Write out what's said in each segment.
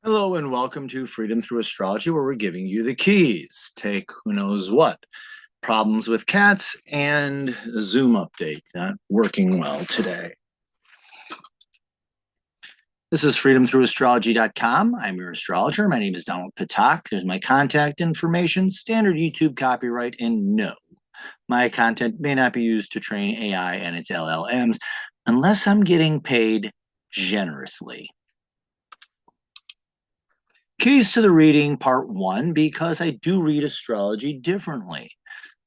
Hello and welcome to Freedom Through Astrology, where we're giving you the keys. Take who knows what. Problems with cats and Zoom update not working well today. This is freedomthroughastrology.com. I'm your astrologer. My name is Donald Patak. There's my contact information, standard YouTube copyright, and no, my content may not be used to train AI and its LLMs unless I'm getting paid generously. Keys to the reading, part one, because I do read astrology differently.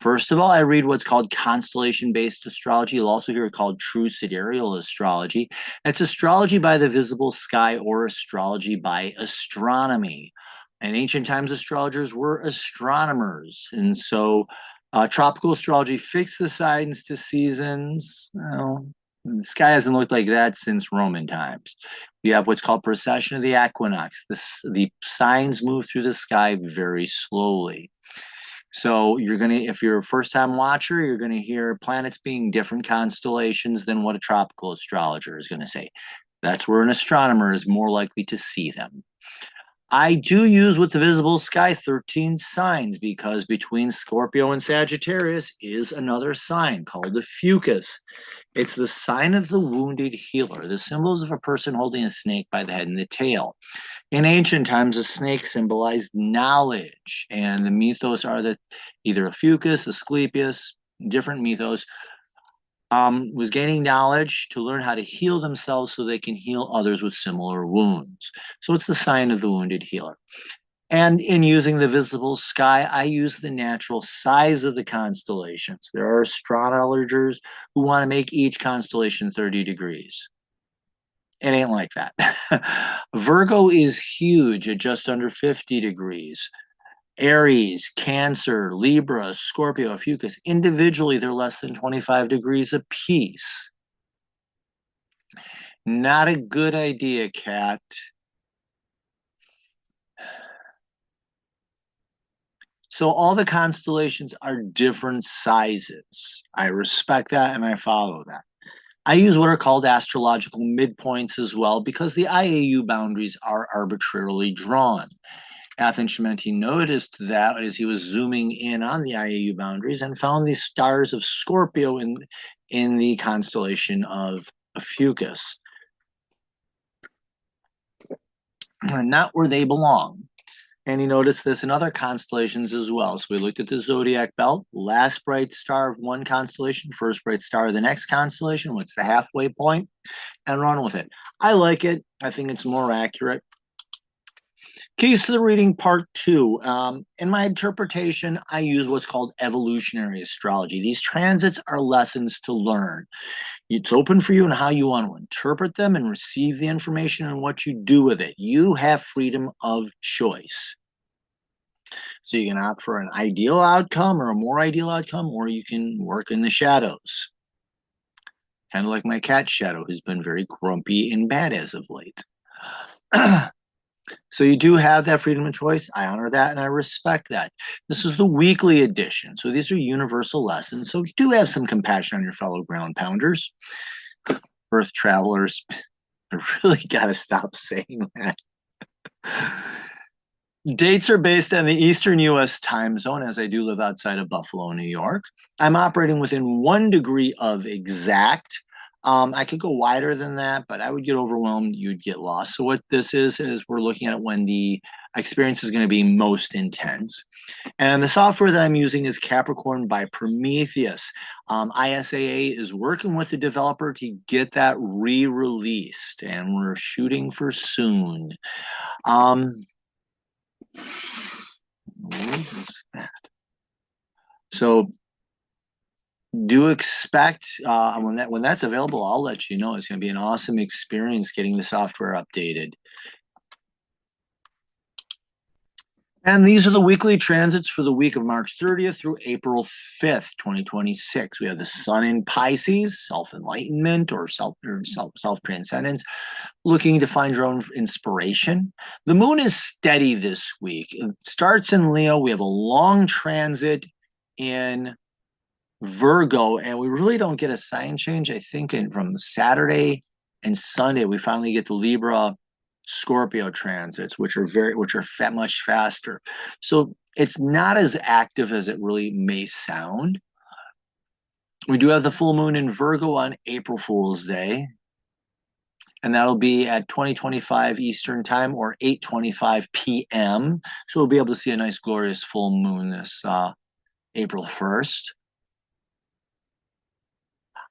First of all, I read what's called constellation-based astrology. You'll also hear it called true sidereal astrology. It's astrology by the visible sky or astrology by astronomy. In ancient times, astrologers were astronomers. And so tropical astrology fixed the signs to seasons. Well, the sky hasn't looked like that since Roman times. We have what's called precession of the equinox. The signs move through the sky very slowly. So if you're a first-time watcher, you're gonna hear planets being different constellations than what a tropical astrologer is gonna say. That's where an astronomer is more likely to see them. I do use with the visible sky 13 signs because between Scorpio and Sagittarius is another sign called a fucus. It's the sign of the wounded healer, the symbols of a person holding a snake by the head and the tail. In ancient times, a snake symbolized knowledge, and the mythos are that either a fucus, Asclepius, different mythos, was gaining knowledge to learn how to heal themselves so they can heal others with similar wounds. So it's the sign of the wounded healer. And in using the visible sky, I use the natural size of the constellations. There are astrologers who want to make each constellation 30 degrees. It ain't like that. Virgo is huge at just under 50 degrees. Aries, Cancer, Libra, Scorpio, Fucus, individually, they're less than 25 degrees apiece. Not a good idea, Cat. So all the constellations are different sizes. I respect that and I follow that. I use what are called astrological midpoints as well because the IAU boundaries are arbitrarily drawn. Athan Shimenti noticed that as he was zooming in on the IAU boundaries and found the stars of Scorpio in the constellation of Fucus, not where they belong. And he noticed this in other constellations as well. So we looked at the zodiac belt, last bright star of one constellation, first bright star of the next constellation. What's the halfway point? And run with it. I like it. I think it's more accurate. Keys to the reading, part two. In my interpretation, I use what's called evolutionary astrology. These transits are lessons to learn. It's open for you and how you want to interpret them and receive the information and what you do with it. You have freedom of choice. So you can opt for an ideal outcome or a more ideal outcome, or you can work in the shadows. Kind of like my cat Shadow, who's been very grumpy and bad as of late. So you do have that freedom of choice. I honor that and I respect that. This is the weekly edition. So these are universal lessons. So do have some compassion on your fellow ground pounders, earth travelers. I really got to stop saying that. Dates are based on the Eastern US time zone, as I do live outside of Buffalo, New York. I'm operating within 1 degree of exact. I could go wider than that, but I would get overwhelmed. You'd get lost. So what this is we're looking at when the experience is going to be most intense. And the software that I'm using is Capricorn by Prometheus. ISAA is working with the developer to get that re-released, and we're shooting for soon. What is that? So do expect when that's available, I'll let you know. It's going to be an awesome experience getting the software updated. And these are the weekly transits for the week of March 30th through April 5th, 2026. We have the sun in Pisces, self-enlightenment or self-transcendence, looking to find your own inspiration. The moon is steady this week. It starts in Leo. We have a long transit in Virgo, and we really don't get a sign change. I think from Saturday and Sunday, we finally get the Libra Scorpio transits, which are much faster. So it's not as active as it really may sound. We do have the full moon in Virgo on April Fool's Day, and that'll be at 2025 Eastern Time or 8:25 p.m. So we'll be able to see a nice, glorious full moon this April 1st.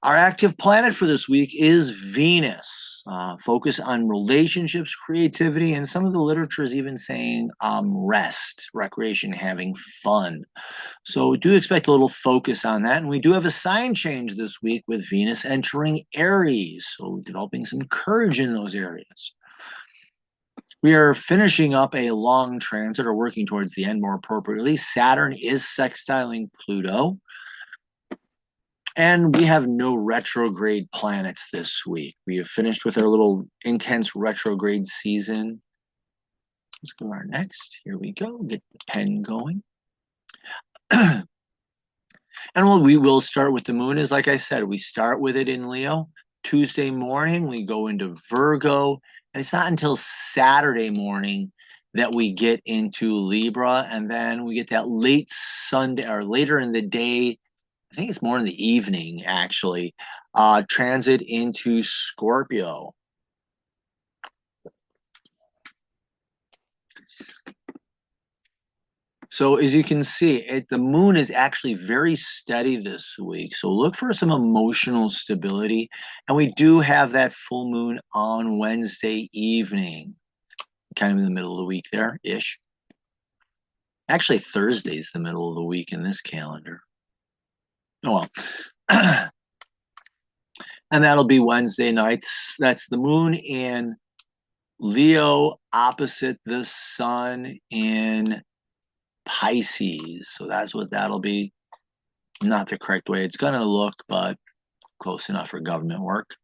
Our active planet for this week is Venus. Focus on relationships, creativity, and some of the literature is even saying rest, recreation, having fun. So do expect a little focus on that. And we do have a sign change this week with Venus entering Aries. So developing some courage in those areas. We are finishing up a long transit, or working towards the end more appropriately. Saturn is sextiling Pluto. And we have no retrograde planets this week. We have finished with our little intense retrograde season. Let's go to our next. Here we go. Get the pen going. And what we will start with the moon is, like I said, we start with it in Leo. Tuesday morning, we go into Virgo. And it's not until Saturday morning that we get into Libra. And then we get that late Sunday or later in the day, I think it's more in the evening, actually, transit into Scorpio. So as you can see, the moon is actually very steady this week. So look for some emotional stability. And we do have that full moon on Wednesday evening, kind of in the middle of the week there-ish. Actually, Thursday's the middle of the week in this calendar. Oh, well. And that'll be Wednesday nights. That's the moon in Leo opposite the sun in Pisces. So that's what that'll be. Not the correct way it's going to look, but close enough for government work.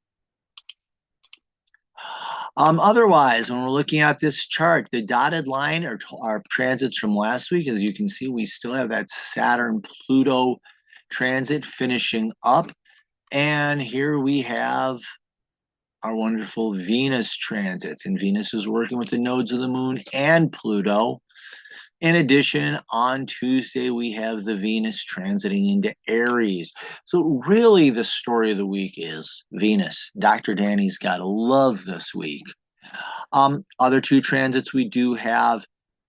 Otherwise, when we're looking at this chart, the dotted line are our transits from last week. As you can see, we still have that Saturn-Pluto transit finishing up. And here we have our wonderful Venus transits. And Venus is working with the nodes of the moon and Pluto. In addition, on Tuesday, we have the Venus transiting into Aries. So really the story of the week is Venus. Dr. Danny's got to love this week. Other two transits we do have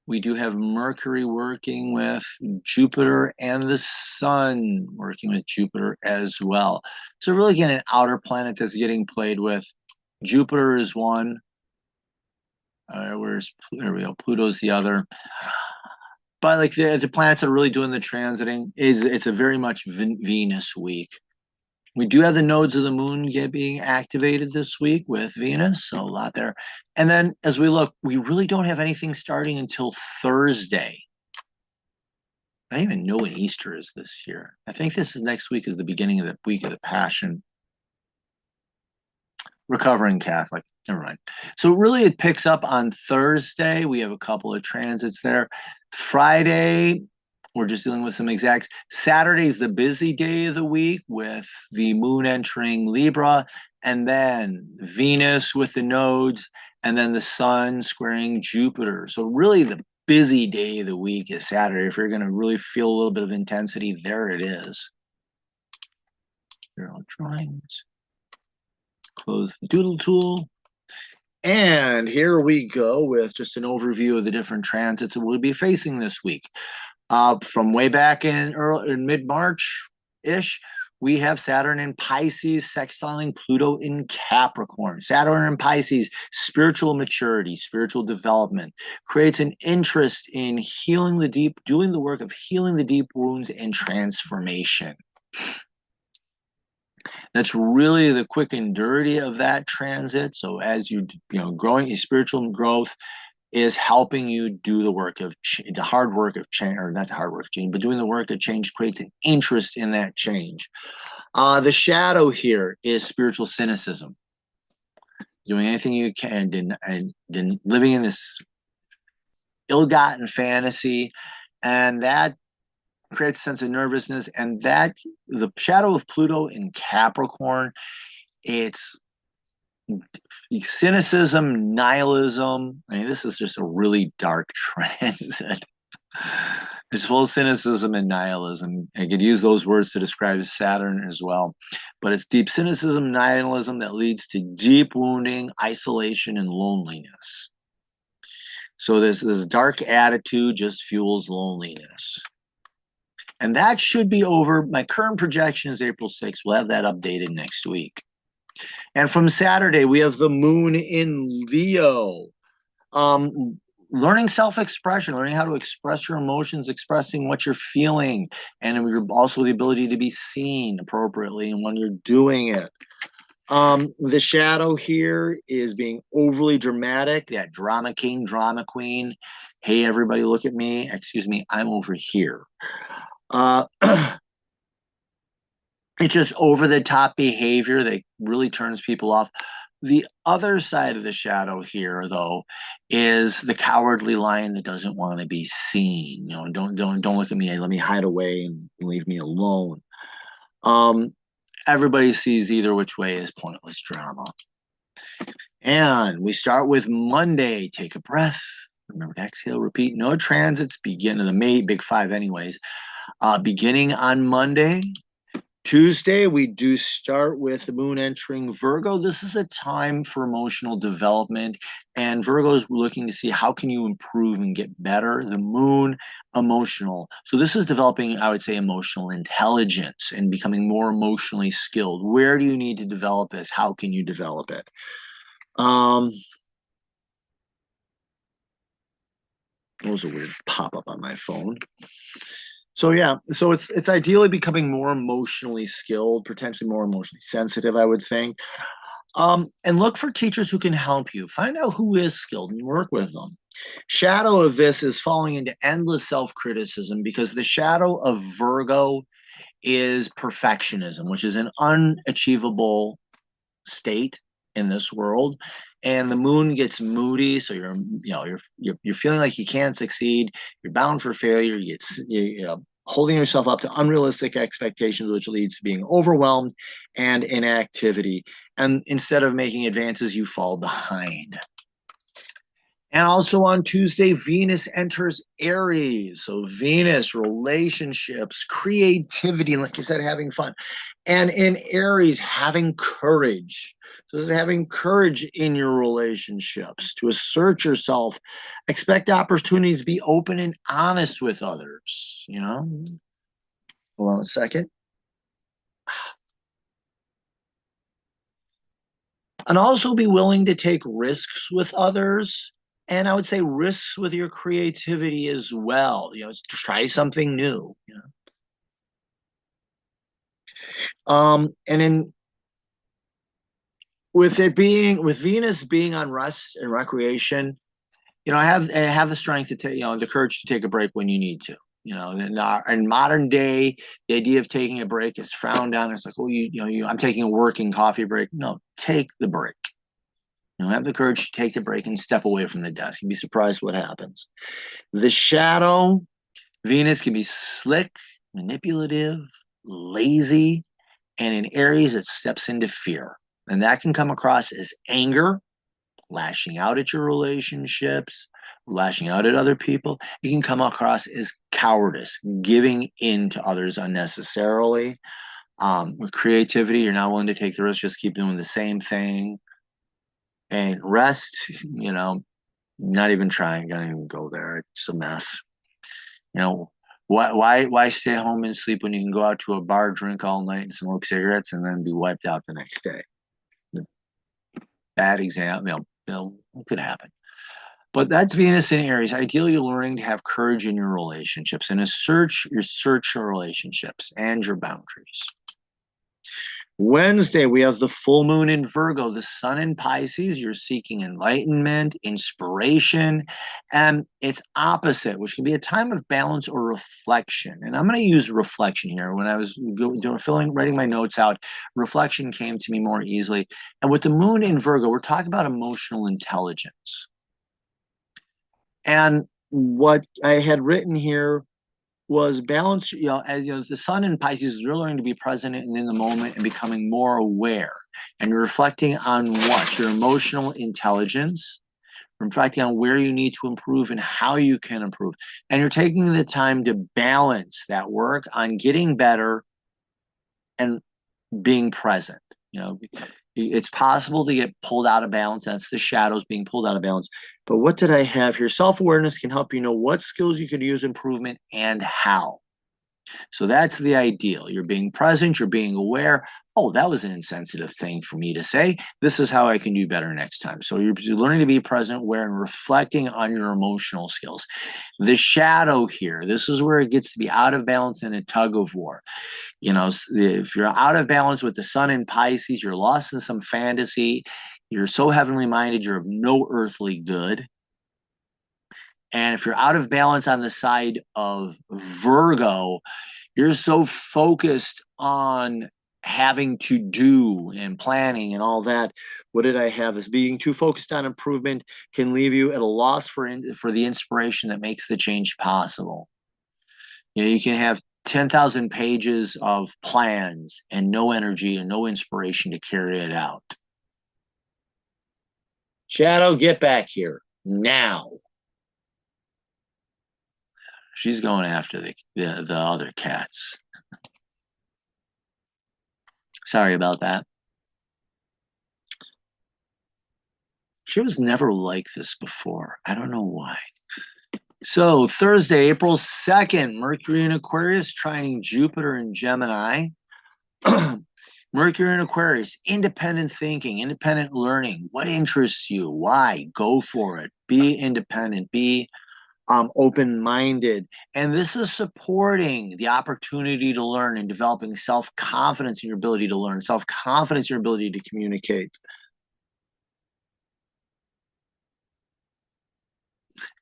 Mercury working with Jupiter and the Sun working with Jupiter as well. So really, again, an outer planet that's getting played with. Jupiter is one. There we go. Pluto's the other. But like the planets that are really doing the transiting, it's a very much Venus week. We do have the nodes of the moon being activated this week with Venus, so a lot there. And then as we look, we really don't have anything starting until Thursday. I don't even know when Easter is this year. I think this is next week is the beginning of the week of the Passion. Recovering Catholic, never mind. So really it picks up on Thursday. We have a couple of transits there. Friday, we're just dealing with some exacts. Saturday is the busy day of the week with the moon entering Libra, and then Venus with the nodes, and then the sun squaring Jupiter. So really the busy day of the week is Saturday. If you're going to really feel a little bit of intensity, there it is. Here are all drawings. Close the doodle tool. And here we go with just an overview of the different transits that we'll be facing this week. From way back in mid-March-ish, we have Saturn in Pisces, sextiling Pluto in Capricorn. Saturn in Pisces, spiritual maturity, spiritual development, creates an interest in healing the deep, doing the work of healing the deep wounds and transformation. That's really the quick and dirty of that transit. So as growing, your spiritual growth is helping you do the work of the hard work of change, or not the hard work of change, but doing the work of change creates an interest in that change. The shadow here is spiritual cynicism. Doing anything you can and living in this ill-gotten fantasy, and that creates a sense of nervousness. And that the shadow of Pluto in Capricorn, it's cynicism, nihilism. I mean, this is just a really dark transit. It's full of cynicism and nihilism. I could use those words to describe Saturn as well. But it's deep cynicism, nihilism that leads to deep wounding, isolation, and loneliness. So this dark attitude just fuels loneliness. And that should be over. My current projection is April 6th. We'll have that updated next week. And from Saturday, we have the moon in Leo. Learning self-expression, learning how to express your emotions, expressing what you're feeling, and also the ability to be seen appropriately and when you're doing it. The shadow here is being overly dramatic, that drama king, drama queen. Hey, everybody, look at me. Excuse me, I'm over here. It's just over-the-top behavior that really turns people off. The other side of the shadow here, though, is the cowardly lion that doesn't want to be seen. You know, don't look at me. Let me hide away and leave me alone. Everybody sees either which way as pointless drama. And we start with Monday. Take a breath. Remember to exhale, repeat. No transits. Begin to the big five anyways. Beginning on Monday. Tuesday, we do start with the moon entering Virgo. This is a time for emotional development, and Virgo is looking to see how can you improve and get better. The moon, emotional. So this is developing, I would say, emotional intelligence and becoming more emotionally skilled. Where do you need to develop this? How can you develop it? That was a weird pop-up on my phone. So yeah, so it's ideally becoming more emotionally skilled, potentially more emotionally sensitive, I would think. And look for teachers who can help you. Find out who is skilled and work with them. Shadow of this is falling into endless self-criticism because the shadow of Virgo is perfectionism, which is an unachievable state in this world. And the moon gets moody, so you're feeling like you can't succeed. You're bound for failure. You're holding yourself up to unrealistic expectations, which leads to being overwhelmed and inactivity. And instead of making advances, you fall behind. And also on Tuesday, Venus enters Aries. So Venus, relationships, creativity, like you said, having fun. And in Aries, having courage. So this is having courage in your relationships, to assert yourself, expect opportunities, to be open and honest with others, you know? Hold on a second. And also be willing to take risks with others. And I would say risks with your creativity as well. You know, try something new, you know? And in with Venus being on rest and recreation, you know, have the strength to take, you know, the courage to take a break when you need to. You know, in modern day, the idea of taking a break is frowned on. It's like, well, I'm taking a working coffee break. No, take the break. You know, have the courage to take the break and step away from the desk. You'd be surprised what happens. The shadow, Venus can be slick, manipulative, lazy, and in Aries, it steps into fear. And that can come across as anger, lashing out at your relationships, lashing out at other people. It can come across as cowardice, giving in to others unnecessarily. With creativity, you're not willing to take the risk, just keep doing the same thing. And rest, you know, not even trying, don't even go there. It's a mess. You know, why stay home and sleep when you can go out to a bar, drink all night, and smoke cigarettes, and then be wiped out the next day? Bad example, it could happen. But that's Venus in Aries. Ideally, you're learning to have courage in your relationships and search your relationships and your boundaries. Wednesday, we have the full moon in Virgo, the sun in Pisces. You're seeking enlightenment, inspiration, and it's opposite, which can be a time of balance or reflection. And I'm going to use reflection here. When I was writing my notes out, reflection came to me more easily. And with the moon in Virgo, we're talking about emotional intelligence. And what I had written here was balance, as the sun in Pisces, you're learning to be present and in the moment and becoming more aware. And you're reflecting on what? Your emotional intelligence, reflecting on where you need to improve and how you can improve. And you're taking the time to balance that work on getting better and being present. It's possible to get pulled out of balance. That's the shadows being pulled out of balance. But what did I have here? Self-awareness can help you know what skills you could use improvement and how. So that's the ideal. You're being present, you're being aware. Oh, that was an insensitive thing for me to say. This is how I can do better next time. So you're learning to be present, aware, and reflecting on your emotional skills. The shadow here, this is where it gets to be out of balance and a tug of war. If you're out of balance with the sun in Pisces, you're lost in some fantasy. You're so heavenly minded, you're of no earthly good. And if you're out of balance on the side of Virgo, you're so focused on having to do and planning and all that. What did I have? This being too focused on improvement can leave you at a loss for the inspiration that makes the change possible. You can have 10,000 pages of plans and no energy and no inspiration to carry it out. Shadow, get back here now. She's going after the other cats. Sorry about that. She was never like this before. I don't know why. So Thursday, April 2nd, Mercury in Aquarius, trining Jupiter in Gemini. Mercury in Aquarius, independent thinking, independent learning. What interests you? Why? Go for it. Be independent. Be open-minded. And this is supporting the opportunity to learn and developing self-confidence in your ability to learn, self-confidence in your ability to communicate.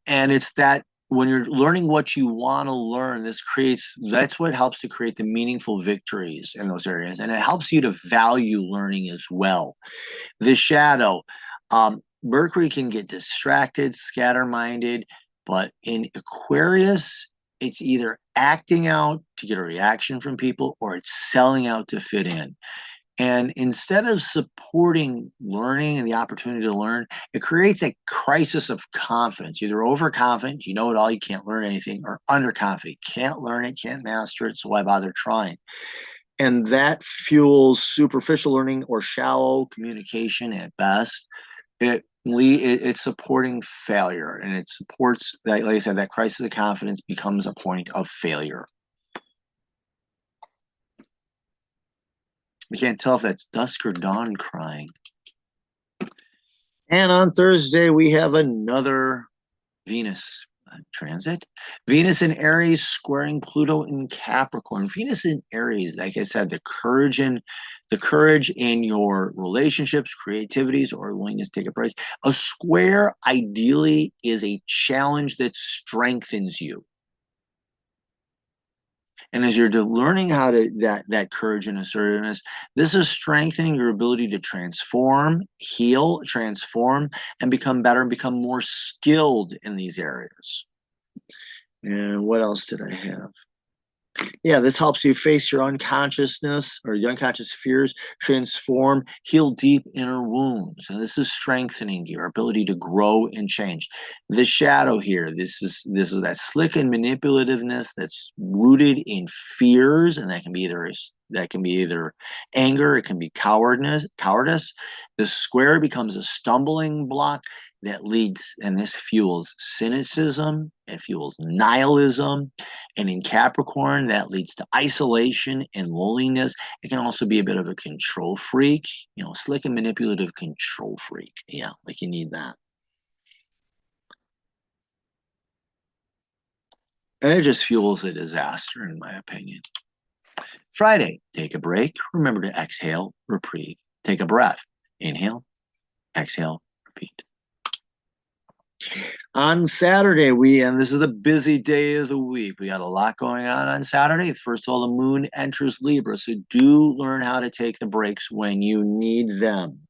And it's that when you're learning what you want to learn, that's what helps to create the meaningful victories in those areas. And it helps you to value learning as well. The shadow, Mercury can get distracted, scatter-minded, but in Aquarius, it's either acting out to get a reaction from people or it's selling out to fit in. And instead of supporting learning and the opportunity to learn, it creates a crisis of confidence. Either overconfident, you know it all, you can't learn anything, or underconfident, can't learn it, can't master it, so why bother trying? And that fuels superficial learning or shallow communication at best. It's supporting failure, and it supports that, like I said, that crisis of confidence becomes a point of failure. We can't tell if that's dusk or dawn crying. And on Thursday, we have another Venus transit. Venus in Aries squaring Pluto in Capricorn. Venus in Aries, like I said, the courage in your relationships, creativities, or willingness to take a break. A square ideally is a challenge that strengthens you. And as you're learning how to that courage and assertiveness, this is strengthening your ability to transform, heal, transform, and become better and become more skilled in these areas. And what else did I have? Yeah, this helps you face your unconsciousness or your unconscious fears, transform, heal deep inner wounds. And this is strengthening your ability to grow and change. The shadow here, this is that slick and manipulativeness that's rooted in fears, and that can be either anger, it can be cowardice. The square becomes a stumbling block that leads, and this fuels cynicism, it fuels nihilism, and in Capricorn, that leads to isolation and loneliness. It can also be a bit of a control freak, slick and manipulative control freak. Yeah, like you need that. And it just fuels a disaster, in my opinion. Friday, take a break. Remember to exhale, reprieve. Take a breath. Inhale, exhale, repeat. On Saturday, and this is the busy day of the week. We got a lot going on Saturday. First of all, the moon enters Libra, so do learn how to take the breaks when you need them.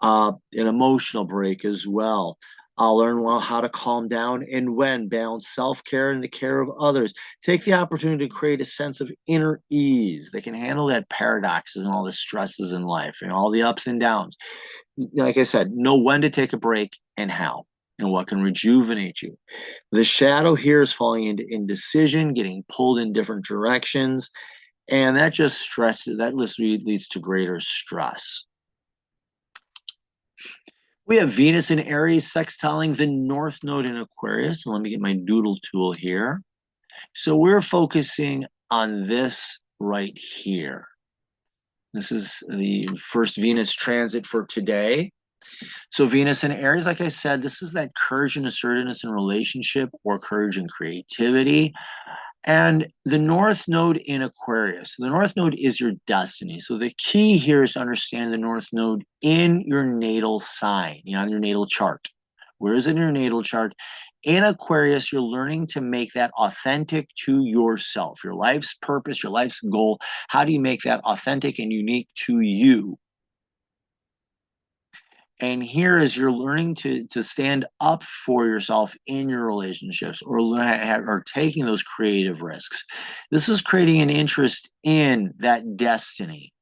An emotional break as well. I'll learn well how to calm down and when, balance self-care and the care of others. Take the opportunity to create a sense of inner ease. They can handle that paradoxes and all the stresses in life and all the ups and downs. Like I said, know when to take a break and how, and what can rejuvenate you. The shadow here is falling into indecision, getting pulled in different directions, and that just stresses, that leads to greater stress. We have Venus in Aries sextiling the North Node in Aquarius. And let me get my doodle tool here. So we're focusing on this right here. This is the first Venus transit for today. So Venus in Aries, like I said, this is that courage and assertiveness in relationship, or courage and creativity. And the North Node in Aquarius. The North Node is your destiny. So the key here is to understand the North Node in your natal sign, on your natal chart. Where is it in your natal chart? In Aquarius, you're learning to make that authentic to yourself, your life's purpose, your life's goal. How do you make that authentic and unique to you? And here is you're learning to stand up for yourself in your relationships, or taking those creative risks. This is creating an interest in that destiny,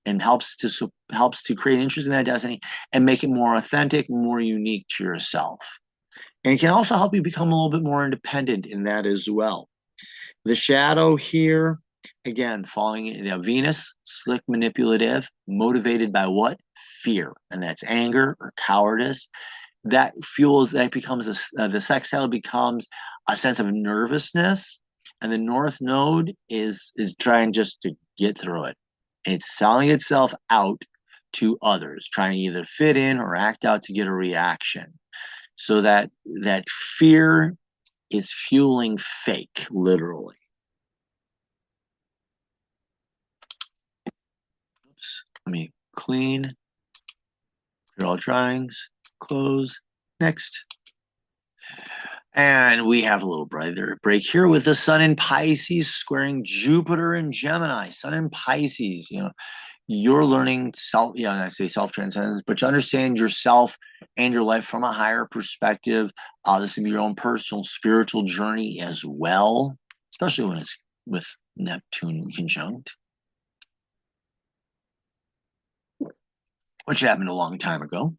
and helps to create interest in that destiny and make it more authentic, more unique to yourself. And it can also help you become a little bit more independent in that as well. The shadow here, again, falling in Venus, slick, manipulative, motivated by what? Fear. And that's anger or cowardice. That becomes the sextile becomes a sense of nervousness. And the North Node is trying just to get through it. It's selling itself out to others, trying to either fit in or act out to get a reaction. So that fear is fueling fake, literally. Oops. Let me clean. Clear all drawings. Close. Next. And we have a little brighter break here with the Sun in Pisces squaring Jupiter in Gemini. Sun in Pisces, you're learning self, I say self-transcendence, but to understand yourself and your life from a higher perspective. This can be your own personal spiritual journey as well, especially when it's with Neptune conjunct, which happened a long time ago.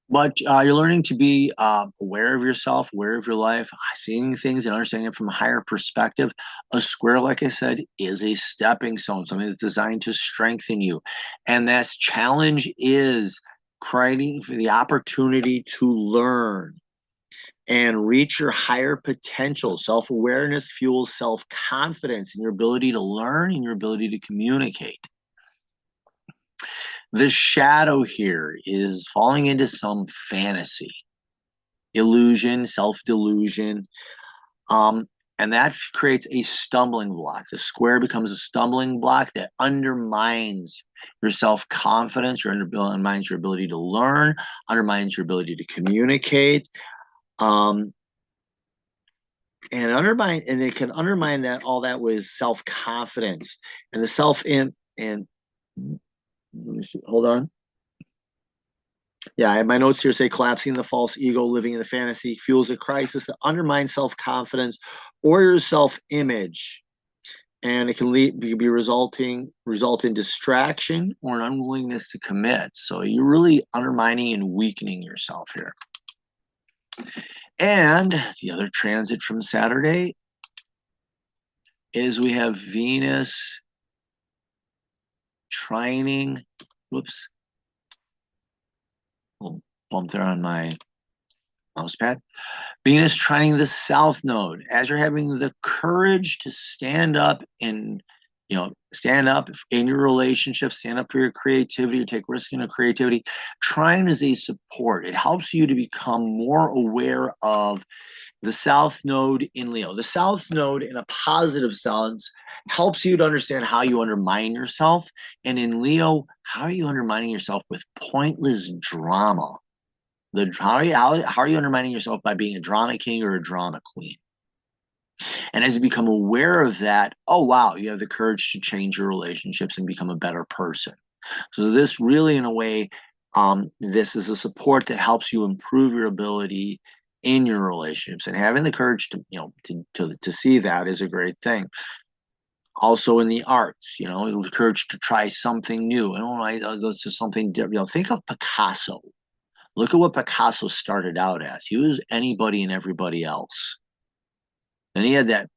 But you're learning to be aware of yourself, aware of your life, seeing things and understanding it from a higher perspective. A square, like I said, is a stepping stone, something that's designed to strengthen you. And that challenge is creating for the opportunity to learn and reach your higher potential. Self-awareness fuels self-confidence in your ability to learn and your ability to communicate. The shadow here is falling into some fantasy, illusion, self-delusion, and that creates a stumbling block. The square becomes a stumbling block that undermines your self-confidence, undermines your ability to learn, undermines your ability to communicate, and it can undermine that all that was self-confidence and the hold on. Yeah, I have my notes here say collapsing the false ego, living in the fantasy, fuels a crisis that undermines self-confidence or your self-image. And it can result in distraction or an unwillingness to commit. So you're really undermining and weakening yourself here. And the other transit from Saturday is we have Venus trining, whoops, little bump there on my mouse pad. Venus trining the South Node. As you're having the courage to stand up in your relationship, stand up for your creativity, or take risk in your creativity. Trine is a support. It helps you to become more aware of the South Node in Leo. The South Node, in a positive sense, helps you to understand how you undermine yourself. And in Leo, how are you undermining yourself with pointless drama? How are you undermining yourself by being a drama king or a drama queen? And as you become aware of that, oh, wow, you have the courage to change your relationships and become a better person. So this really, in a way, This is a support that helps you improve your ability in your relationships, and having the courage to, to see that is a great thing. Also in the arts, the courage to try something new. This is something different. Think of Picasso. Look at what Picasso started out as. He was anybody and everybody else. And he had that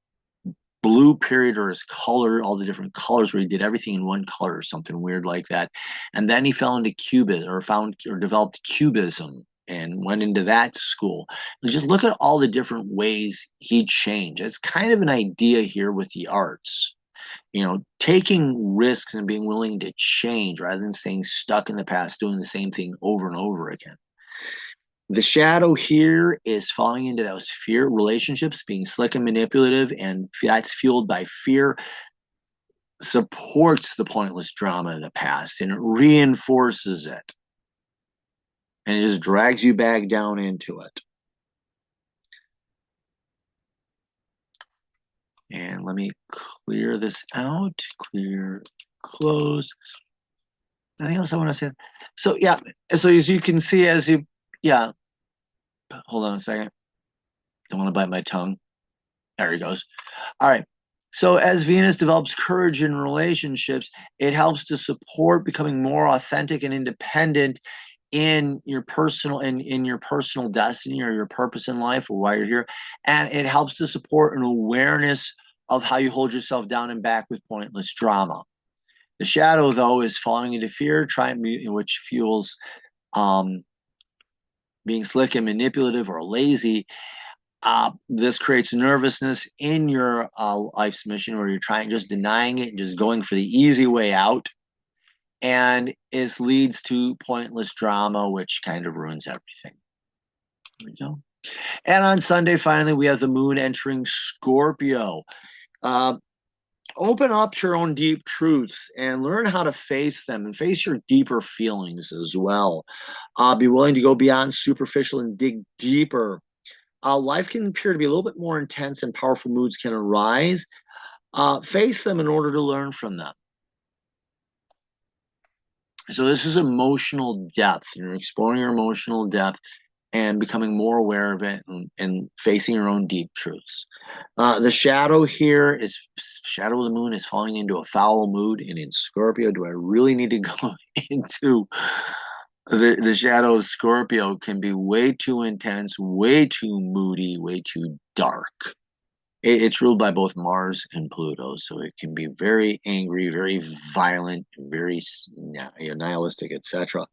blue period, or his color, all the different colors, where he did everything in one color or something weird like that. And then he fell into Cubism, or developed Cubism, and went into that school. And just look at all the different ways he changed. It's kind of an idea here with the arts. Taking risks and being willing to change rather than staying stuck in the past, doing the same thing over and over again. The shadow here is falling into those fear relationships, being slick and manipulative, and that's fueled by fear, supports the pointless drama of the past, and it reinforces it. And it just drags you back down into it. And let me clear this out. Clear, close. Anything else I want to say? So yeah, so as you can see, yeah, hold on a second. Don't want to bite my tongue. There he goes. All right. So as Venus develops courage in relationships, it helps to support becoming more authentic and independent in your personal destiny, or your purpose in life, or why you're here. And it helps to support an awareness of how you hold yourself down and back with pointless drama. The shadow, though, is falling into fear, which fuels being slick and manipulative or lazy. This creates nervousness in your life's mission, where you're just denying it and just going for the easy way out. And it leads to pointless drama, which kind of ruins everything. There we go. And on Sunday, finally, we have the moon entering Scorpio. Open up your own deep truths and learn how to face them, and face your deeper feelings as well. Be willing to go beyond superficial and dig deeper. Life can appear to be a little bit more intense, and powerful moods can arise. Face them in order to learn from them. So this is emotional depth. You're exploring your emotional depth and becoming more aware of it, and facing your own deep truths. The shadow here is shadow of the moon is falling into a foul mood, and in Scorpio, do I really need to go into the shadow of Scorpio? Can be way too intense, way too moody, way too dark. It's ruled by both Mars and Pluto, so it can be very angry, very violent, very nihilistic, etc.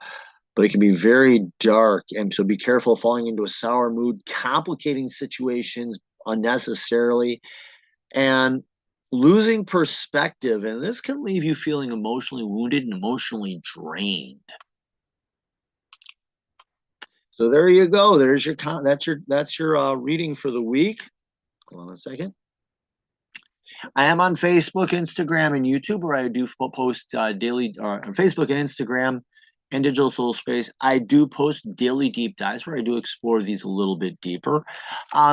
But it can be very dark, and so be careful of falling into a sour mood, complicating situations unnecessarily, and losing perspective. And this can leave you feeling emotionally wounded and emotionally drained. So there you go. There's your that's your reading for the week. Hold on a second. I am on Facebook, Instagram, and YouTube, where I do post daily, on Facebook and Instagram and Digital Soul Space. I do post daily deep dives where I do explore these a little bit deeper.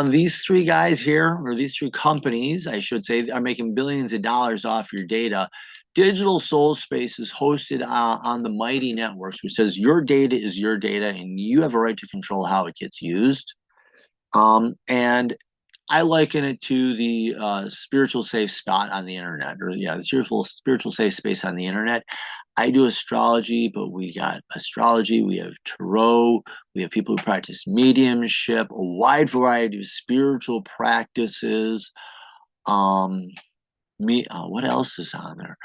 These three guys here, or these three companies, I should say, are making billions of dollars off your data. Digital Soul Space is hosted on the Mighty Networks, which says your data is your data, and you have a right to control how it gets used. And I liken it to the spiritual safe spot on the internet, or the spiritual safe space on the internet. I do astrology, but we got astrology, we have tarot, we have people who practice mediumship, a wide variety of spiritual practices. What else is on there?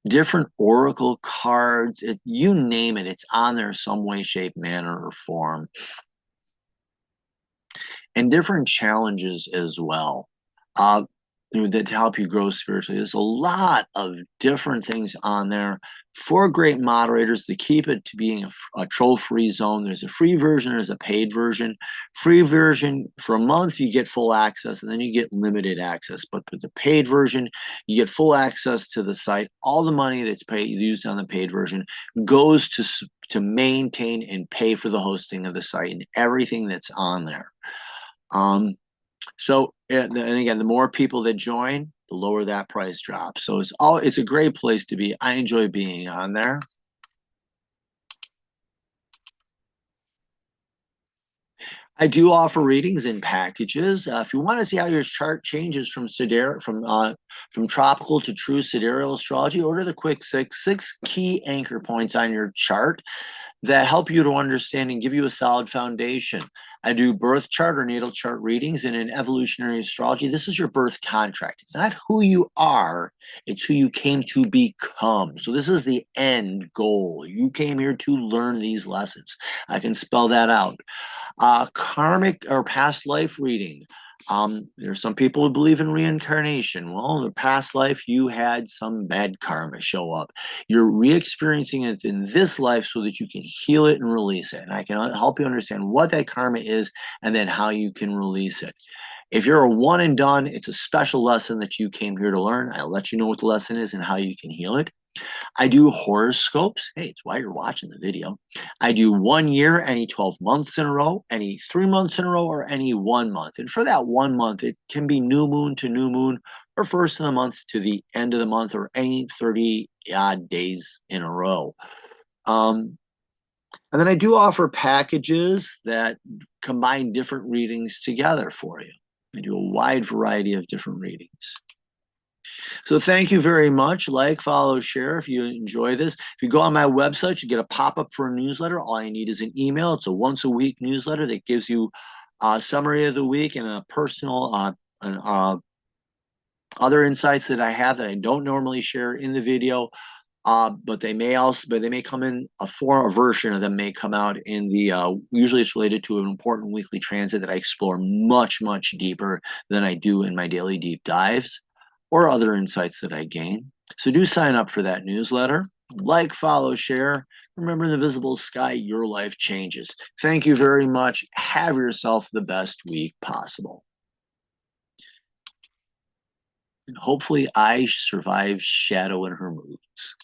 Different oracle cards, you name it, it's on there some way, shape, manner, or form. And different challenges as well that help you grow spiritually. There's a lot of different things on there for great moderators to keep it to being a troll-free zone. There's a free version, there's a paid version. Free version, for a month, you get full access, and then you get limited access. But with the paid version, you get full access to the site. All the money that's used on the paid version goes to maintain and pay for the hosting of the site and everything that's on there. And again, the more people that join, the lower that price drops. So it's a great place to be. I enjoy being on there. I do offer readings in packages. If you want to see how your chart changes from tropical to true sidereal astrology, order the quick six key anchor points on your chart that help you to understand and give you a solid foundation. I do birth chart or natal chart readings, and in evolutionary astrology, this is your birth contract. It's not who you are, it's who you came to become. So, this is the end goal. You came here to learn these lessons. I can spell that out. Karmic or past life reading. There's some people who believe in reincarnation. Well, in the past life, you had some bad karma show up. You're re-experiencing it in this life so that you can heal it and release it. And I can help you understand what that karma is and then how you can release it. If you're a one and done, it's a special lesson that you came here to learn. I'll let you know what the lesson is and how you can heal it. I do horoscopes. Hey, it's why you're watching the video. I do 1 year, any 12 months in a row, any 3 months in a row, or any 1 month. And for that 1 month, it can be new moon to new moon, or first of the month to the end of the month, or any 30 odd days in a row. And then I do offer packages that combine different readings together for you. I do a wide variety of different readings. So thank you very much. Like, follow, share if you enjoy this. If you go on my website, you get a pop-up for a newsletter. All you need is an email. It's a once-a-week newsletter that gives you a summary of the week and a personal other insights that I have that I don't normally share in the video. But they may come in a version of them may come out in the usually it's related to an important weekly transit that I explore much, much deeper than I do in my daily deep dives or other insights that I gain. So do sign up for that newsletter. Like, follow, share. Remember, in the visible sky, your life changes. Thank you very much. Have yourself the best week possible. And hopefully I survive Shadow and her moods.